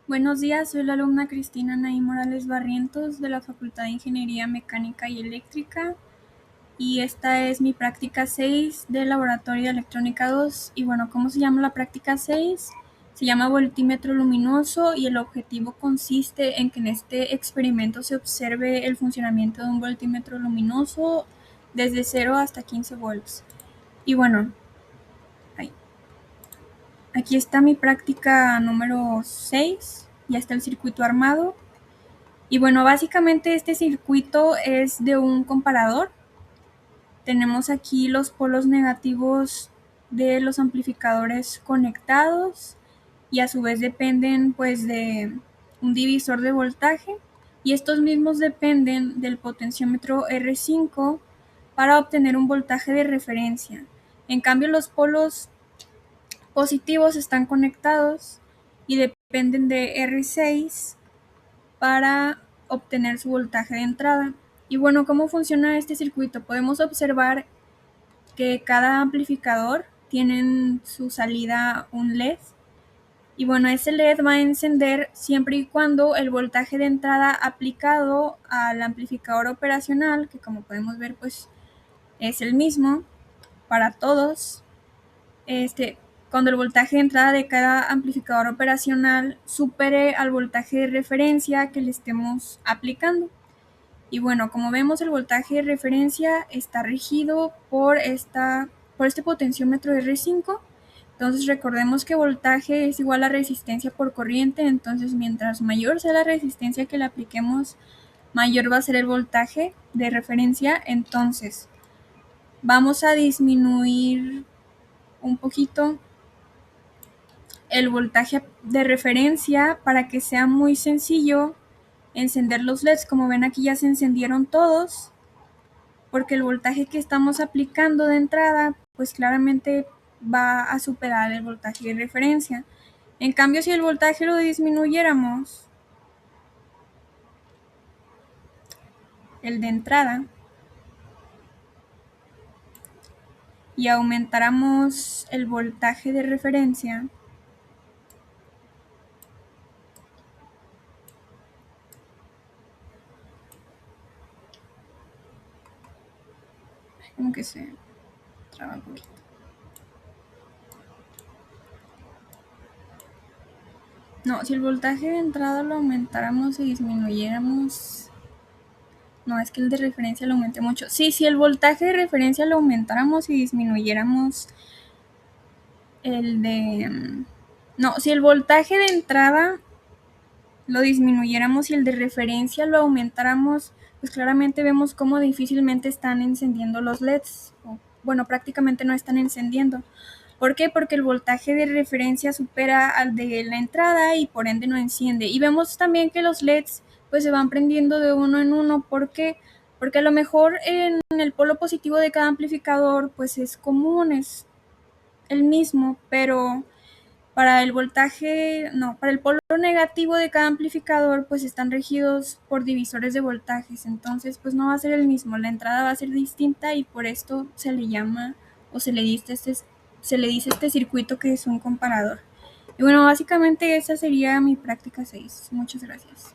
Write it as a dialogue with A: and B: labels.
A: Buenos días, soy la alumna Cristina Naí Morales Barrientos de la Facultad de Ingeniería Mecánica y Eléctrica y esta es mi práctica 6 del Laboratorio de Electrónica 2. Y bueno, ¿cómo se llama la práctica 6? Se llama voltímetro luminoso y el objetivo consiste en que en este experimento se observe el funcionamiento de un voltímetro luminoso desde 0 hasta 15 volts. Y bueno, aquí está mi práctica número 6, ya está el circuito armado. Y bueno, básicamente este circuito es de un comparador. Tenemos aquí los polos negativos de los amplificadores conectados y a su vez dependen pues de un divisor de voltaje y estos mismos dependen del potenciómetro R5 para obtener un voltaje de referencia. En cambio, los polos positivos están conectados y dependen de R6 para obtener su voltaje de entrada. Y bueno, ¿cómo funciona este circuito? Podemos observar que cada amplificador tiene en su salida un LED. Y bueno, ese LED va a encender siempre y cuando el voltaje de entrada aplicado al amplificador operacional, que como podemos ver pues es el mismo para todos, cuando el voltaje de entrada de cada amplificador operacional supere al voltaje de referencia que le estemos aplicando. Y bueno, como vemos, el voltaje de referencia está regido por este potenciómetro R5. Entonces recordemos que voltaje es igual a resistencia por corriente, entonces mientras mayor sea la resistencia que le apliquemos, mayor va a ser el voltaje de referencia. Entonces vamos a disminuir un poquito el voltaje de referencia para que sea muy sencillo encender los LEDs. Como ven, aquí ya se encendieron todos porque el voltaje que estamos aplicando de entrada pues claramente va a superar el voltaje de referencia. En cambio, si el voltaje lo disminuyéramos, el de entrada, y aumentáramos el voltaje de referencia, como que se traba un poquito. No, si el voltaje de entrada lo aumentáramos y disminuyéramos. No, es que el de referencia lo aumenté mucho. Sí, si el voltaje de referencia lo aumentáramos y disminuyéramos el de. No, si el voltaje de entrada lo disminuyéramos y el de referencia lo aumentáramos, pues claramente vemos cómo difícilmente están encendiendo los LEDs. Bueno, prácticamente no están encendiendo. ¿Por qué? Porque el voltaje de referencia supera al de la entrada y por ende no enciende. Y vemos también que los LEDs pues se van prendiendo de uno en uno. ¿Por qué? Porque a lo mejor en el polo positivo de cada amplificador pues es común, es el mismo, pero para el para el polo negativo de cada amplificador pues están regidos por divisores de voltajes, entonces pues no va a ser el mismo, la entrada va a ser distinta y por esto se le llama o se le dice este circuito que es un comparador. Y bueno, básicamente esa sería mi práctica 6. Muchas gracias.